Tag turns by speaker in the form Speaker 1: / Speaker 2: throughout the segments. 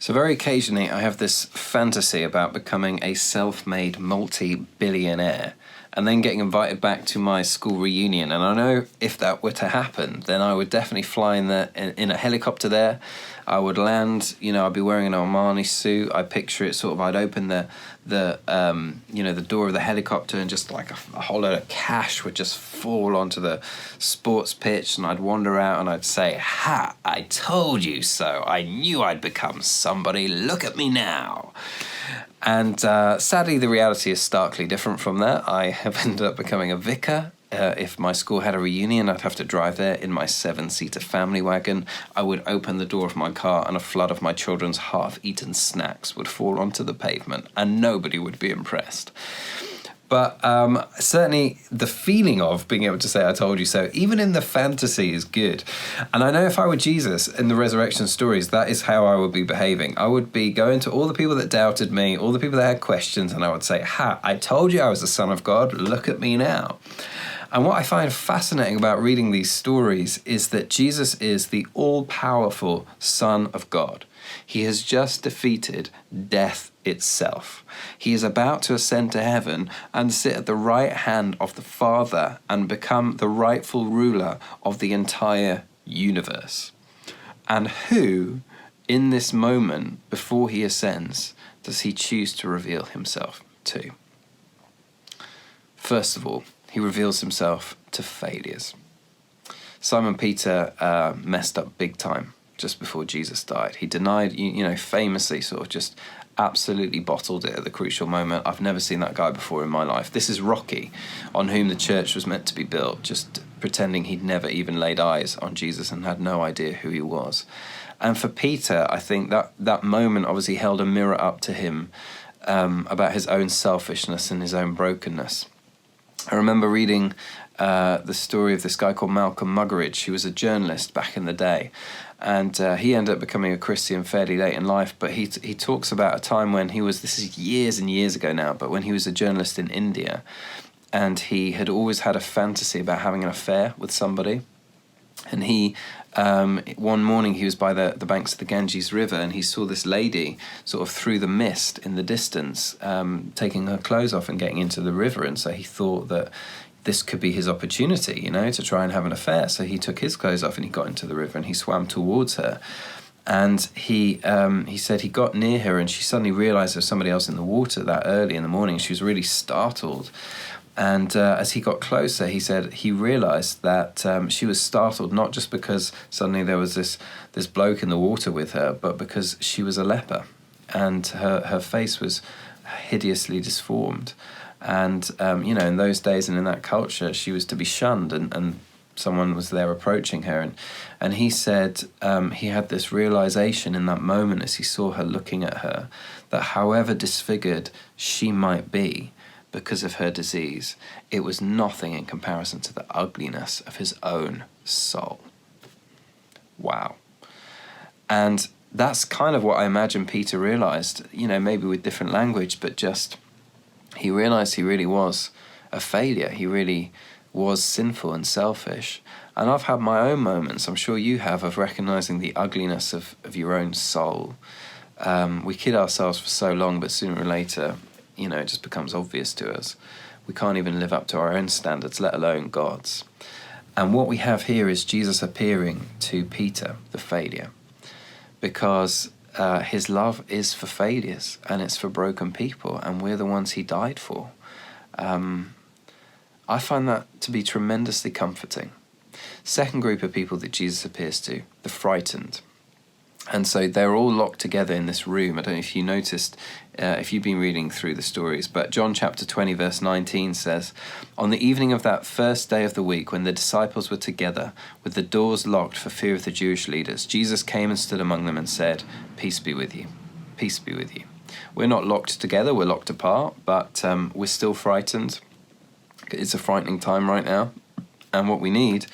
Speaker 1: So very occasionally I have this fantasy about becoming a self-made multi-billionaire and then getting invited back to my school reunion. And I know if that were to happen, then I would definitely fly in a helicopter there. I would land, I'd be wearing an Armani suit. I picture it sort of, I'd open the door of the helicopter and just like a whole load of cash would just fall onto the sports pitch, and I'd wander out and I'd say, "Ha, I told you so. I knew I'd become somebody. Look at me now." And sadly, the reality is starkly different from that. I have ended up becoming a vicar. If my school had a reunion, I'd have to drive there in my 7-seater family wagon. I would open the door of my car and a flood of my children's half-eaten snacks would fall onto the pavement and nobody would be impressed. But certainly the feeling of being able to say, "I told you so," even in the fantasy, is good. And I know if I were Jesus in the resurrection stories, that is how I would be behaving. I would be going to all the people that doubted me, all the people that had questions, and I would say, "Ha, I told you I was the Son of God. Look at me now." And what I find fascinating about reading these stories is that Jesus is the all-powerful Son of God. He has just defeated death itself. He is about to ascend to heaven and sit at the right hand of the Father and become the rightful ruler of the entire universe. And who, in this moment before he ascends, does he choose to reveal himself to? First of all, he reveals himself to failures. Simon Peter messed up big time just before Jesus died. He denied, famously sort of just absolutely bottled it at the crucial moment. I've never seen that guy before in my life. This is Rocky, on whom the church was meant to be built, just pretending he'd never even laid eyes on Jesus and had no idea who he was. And for Peter, I think that moment obviously held a mirror up to him about his own selfishness and his own brokenness. I remember reading the story of this guy called Malcolm Muggeridge. He was a journalist back in the day, and he ended up becoming a Christian fairly late in life, but he talks about a time when this is years and years ago now, but when he was a journalist in India, and he had always had a fantasy about having an affair with somebody. And he, one morning he was by the banks of the Ganges River, and he saw this lady sort of through the mist in the distance, taking her clothes off and getting into the river. And so he thought that this could be his opportunity, to try and have an affair. So he took his clothes off and he got into the river and he swam towards her. And he said he got near her and she suddenly realized there was somebody else in the water that early in the morning. She was really startled. And as he got closer, he said he realised that she was startled not just because suddenly there was this bloke in the water with her, but because she was a leper, and her face was hideously disformed. And in those days and in that culture, she was to be shunned, and someone was there approaching her. And he said he had this realisation in that moment as he saw her looking at her, that however disfigured she might be, because of her disease, it was nothing in comparison to the ugliness of his own soul. Wow. And that's kind of what I imagine Peter realised, maybe with different language, but just he realised he really was a failure. He really was sinful and selfish. And I've had my own moments, I'm sure you have, of recognising the ugliness of your own soul. We kid ourselves for so long, but sooner or later, it just becomes obvious to us. We can't even live up to our own standards, let alone God's. And what we have here is Jesus appearing to Peter, the failure, because his love is for failures and it's for broken people, and we're the ones he died for. I find that to be tremendously comforting. Second group of people that Jesus appears to, the frightened. And so they're all locked together in this room. I don't know if you noticed, if you've been reading through the stories, but John chapter 20, verse 19 says, "On the evening of that first day of the week, when the disciples were together, with the doors locked for fear of the Jewish leaders, Jesus came and stood among them and said, 'Peace be with you. Peace be with you.'" We're not locked together, we're locked apart, but we're still frightened. It's a frightening time right now. And what we need,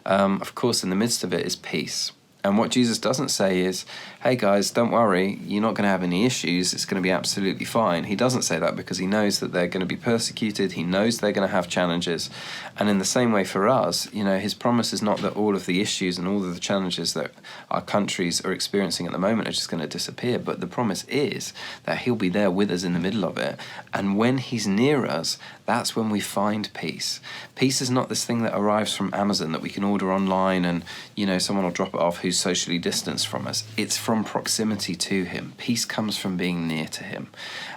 Speaker 1: of course, in the midst of it, is peace. And what Jesus doesn't say is, hey guys, don't worry, you're not going to have any issues, it's going to be absolutely fine. He doesn't say that because he knows that they're going to be persecuted, he knows they're going to have challenges. And in the same way for us, his promise is not that all of the issues and all of the challenges that our countries are experiencing at the moment are just going to disappear, but the promise is that he'll be there with us in the middle of it. And when he's near us, that's when we find peace. Peace is not this thing that arrives from Amazon that we can order online and, someone will drop it off who's socially distanced from us. It's from proximity to him. Peace comes from being near to him.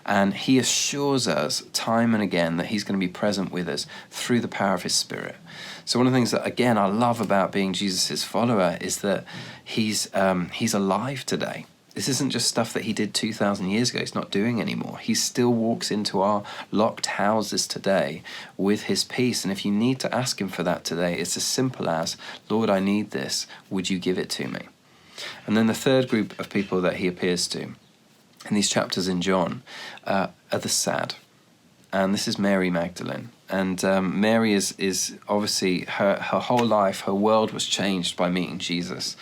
Speaker 1: And he assures us time and again that he's going to be present with us through the power of his Spirit. So one of the things that, again, I love about being Jesus' follower is that he's alive today. This isn't just stuff that he did 2,000 years ago. He's not doing anymore. He still walks into our locked houses today with his peace. And if you need to ask him for that today, it's as simple as, Lord, I need this. Would you give it to me? And then the third group of people that he appears to in these chapters in John are the sad. And this is Mary Magdalene. And Mary is obviously, her whole life, her world was changed by meeting Jesus.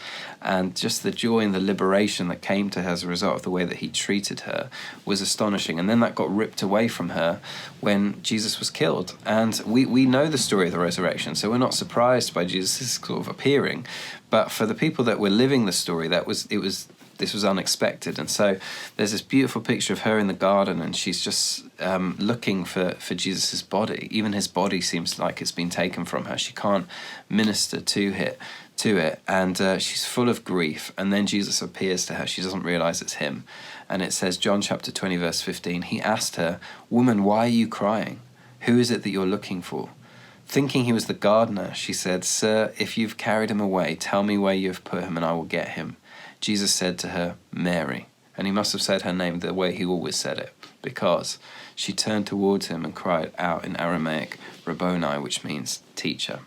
Speaker 1: And just the joy and the liberation that came to her as a result of the way that he treated her was astonishing. And then that got ripped away from her when Jesus was killed. And we know the story of the resurrection, so we're not surprised by Jesus sort of appearing. But for the people that were living the story, this was unexpected. And so there's this beautiful picture of her in the garden, and she's just looking for Jesus' body. Even his body seems like it's been taken from her. She can't minister to it, and she's full of grief. And then Jesus appears to her. She doesn't realize it's him. And it says, John chapter 20, verse 15, he asked her, "Woman, why are you crying? Who is it that you're looking for?" Thinking he was the gardener, she said, "Sir, if you've carried him away, tell me where you have put him, and I will get him." Jesus said to her, "Mary." And he must have said her name the way he always said it, because she turned towards him and cried out in Aramaic, "Rabboni," which means teacher.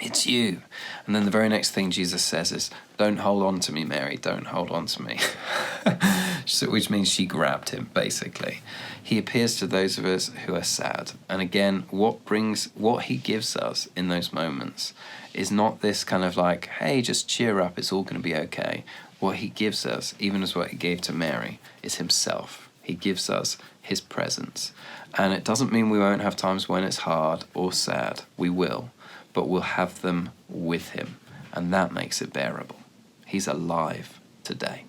Speaker 1: It's you. And then the very next thing Jesus says is, "Don't hold on to me, Mary, don't hold on to me." So, which means she grabbed him, basically. He appears to those of us who are sad. And again, what he gives us in those moments is not this kind of like, hey, just cheer up, it's all going to be okay. What he gives us, even as what he gave to Mary, is himself. He gives us his presence. And it doesn't mean we won't have times when it's hard or sad. We will. But we'll have them with him. And that makes it bearable. He's alive today.